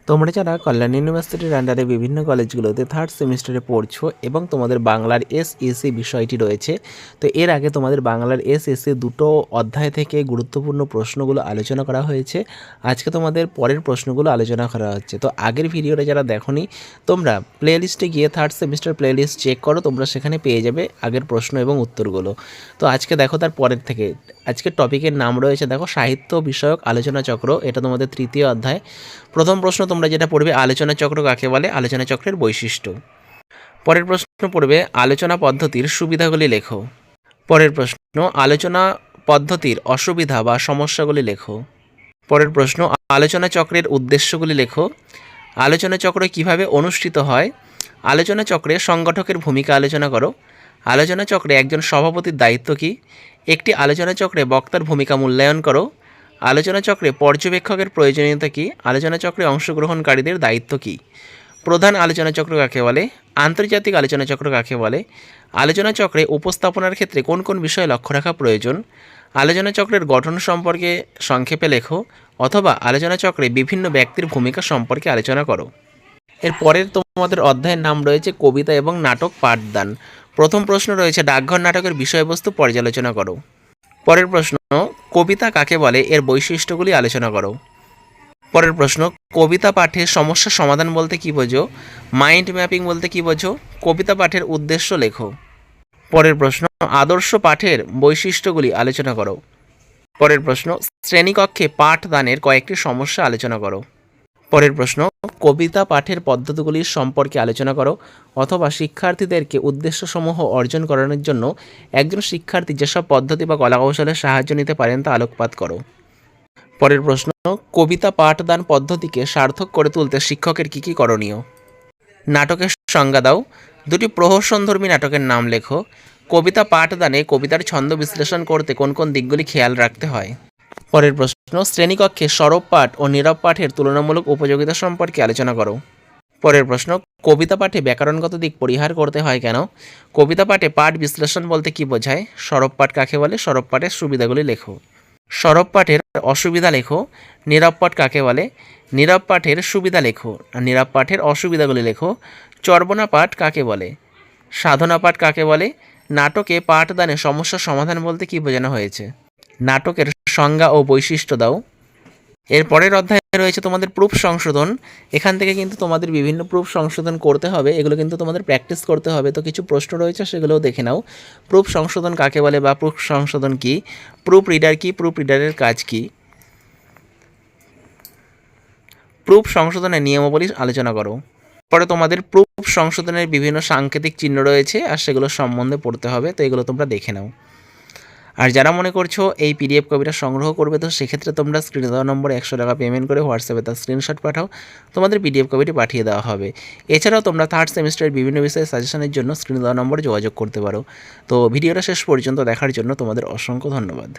তোমরা যারা কল্যাণ ইউনিভার্সিটির আন্ডারে বিভিন্ন কলেজগুলোতে থার্ড সেমিস্টারে পড়ছো এবং তোমাদের বাংলার এসএসসি বিষয়টি রয়েছে, তো এর আগে তোমাদের বাংলার এসএসসি দুটো অধ্যায় থেকে গুরুত্বপূর্ণ প্রশ্নগুলো আলোচনা করা হয়েছে। আজকে তোমাদের পরের প্রশ্নগুলো আলোচনা করা হচ্ছে। তো আগের ভিডিওটা যারা দেখোনি, তোমরা প্লেলিস্টে গিয়ে থার্ড সেমিস্টার প্লেলিস্ট চেক করো, তোমরা সেখানে পেয়ে যাবে আগের প্রশ্ন এবং উত্তরগুলো। তো আজকে দেখো তার পরের থেকে আজকের টপিকের নাম রয়েছে, দেখো সাহিত্য বিষয়ক আলোচনা চক্র। এটা তোমাদের তৃতীয় অধ্যায়। প্রথম প্রশ্ন তোমরা যেটা পড়বে, আলোচনা চক্র কাকে বলে, আলোচনা চক্রের বৈশিষ্ট্য। পরের প্রশ্ন পড়বে, আলোচনা পদ্ধতির সুবিধাগুলি লেখো। পরের প্রশ্ন, আলোচনা পদ্ধতির অসুবিধা বা সমস্যাগুলি লেখো। পরের প্রশ্ন, আলোচনা চক্রের উদ্দেশ্যগুলি লেখো। আলোচনা চক্র কিভাবে অনুষ্ঠিত হয়। আলোচনা চক্রে সংগঠকের ভূমিকা আলোচনা করো। আলোচনা চক্রে একজন সভাপতির দায়িত্ব কী। একটি আলোচনা চক্রে বক্তার ভূমিকা মূল্যায়ন করো। আলোচনা চক্রে পর্যবেক্ষকের প্রয়োজনীয়তা কী। আলোচনা চক্রে অংশগ্রহণকারীদের দায়িত্ব কী। প্রধান আলোচনা চক্র কাকে বলে। আন্তর্জাতিক আলোচনা চক্র কাকে বলে। আলোচনা চক্রে উপস্থাপনার ক্ষেত্রে কোন কোন বিষয়ে লক্ষ্য রাখা প্রয়োজন। আলোচনা চক্রের গঠন সম্পর্কে সংক্ষেপে লেখো, অথবা আলোচনা চক্রে বিভিন্ন ব্যক্তির ভূমিকা সম্পর্কে আলোচনা করো। এর পরের তোমাদের অধ্যায়ের নাম রয়েছে কবিতা এবং নাটক পাঠদান। প্রথম প্রশ্ন রয়েছে, ডাকঘর নাটকের বিষয়বস্তু পর্যালোচনা করো। পরের প্রশ্ন, কবিতা কাকে বলে, এর বৈশিষ্ট্যগুলি আলোচনা করো। পরের প্রশ্ন, কবিতা পাঠের সমস্যা সমাধান বলতে কী বোঝো। মাইন্ড ম্যাপিং বলতে কী বোঝো। কবিতা পাঠের উদ্দেশ্য লেখো। পরের প্রশ্ন, আদর্শ পাঠের বৈশিষ্ট্যগুলি আলোচনা করো। পরের প্রশ্ন, শ্রেণীকক্ষে পাঠদানের কয়েকটি সমস্যা আলোচনা করো। পরের প্রশ্ন, কবিতা পাঠের পদ্ধতিগুলির সম্পর্কে আলোচনা করো, অথবা শিক্ষার্থীদেরকে উদ্দেশ্যসমূহ অর্জন করানোর জন্য একজন শিক্ষার্থী যেসব পদ্ধতি বা কলাকৌশলের সাহায্য নিতে পারেন তা আলোকপাত করো। পরের প্রশ্ন, কবিতা পাঠদান পদ্ধতিকে সার্থক করে তুলতে শিক্ষকের কী কী করণীয়। নাটকের সংজ্ঞা দাও। দুটি প্রহসনধর্মী নাটকের নাম লেখো। কবিতা পাঠদানে কবিতার ছন্দ বিশ্লেষণ করতে কোন কোন দিকগুলি খেয়াল রাখতে হয়। পরের প্রশ্ন, শ্রেণীকক্ষে সরব পাঠ ও নীরব পাঠের তুলনামূলক উপযোগিতা সম্পর্কে আলোচনা করো। পরের প্রশ্ন, কবিতা পাঠে ব্যাকরণগত দিক পরিহার করতে হয় কেন। কবিতা পাঠে পাঠ বিশ্লেষণ বলতে কী বোঝায়। সরব পাঠ কাকে বলে। সরব পাঠের সুবিধাগুলি লেখো। সরব পাঠের অসুবিধা লেখো। নীরব পাঠ কাকে বলে। নীরব পাঠের সুবিধা লেখো আর নীরব পাঠের অসুবিধাগুলি লেখো। চর্বণা পাঠ কাকে বলে। সাধনা পাঠ কাকে বলে। নাটকে পাঠদানে সমস্যা সমাধান বলতে কী বোঝানো হয়েছে। নাটকের সংজ্ঞা ও বৈশিষ্ট্য দাও। এর পরের অধ্যায়ে রয়েছে তোমাদের প্রুফ সংশোধন। এখান থেকে কিন্তু তোমাদের বিভিন্ন প্রুফ সংশোধন করতে হবে, এগুলো কিন্তু তোমাদের প্র্যাকটিস করতে হবে। তো কিছু প্রশ্ন রয়েছে, সেগুলোও দেখে নাও। প্রুফ সংশোধন কাকে বলে বা প্রুফ সংশোধন কী। প্রুফ রিডার কী, প্রুফ রিডারের কাজ কী। প্রুফ সংশোধনের নিয়মাবলী আলোচনা করো। পরে তোমাদের প্রুফ সংশোধনের বিভিন্ন সাংকেতিক চিহ্ন রয়েছে, আর সেগুলো সম্বন্ধে পড়তে হবে। তো এগুলো তোমরা দেখে নাও। আর যারা মনে করছো এই পিডিএফ কপিটা সংগ্রহ করবে, তো সেক্ষেত্রে তোমরা স্ক্রিনে দেওয়া নম্বরে 100 টাকা পেমেন্ট করে হোয়াটসঅ্যাপে তার স্ক্রিনশট পাঠাও, তোমাদের পিডিএফ কপিটি পাঠিয়ে দেওয়া হবে। এছাড়াও তোমরা থার্ড সেমিস্টারের বিভিন্ন বিষয়ে সাজেশনের জন্য স্ক্রিনে দেওয়া নম্বরে যোগাযোগ করতে পারো। তো ভিডিওটা শেষ পর্যন্ত দেখার জন্য তোমাদের অসংখ্য ধন্যবাদ।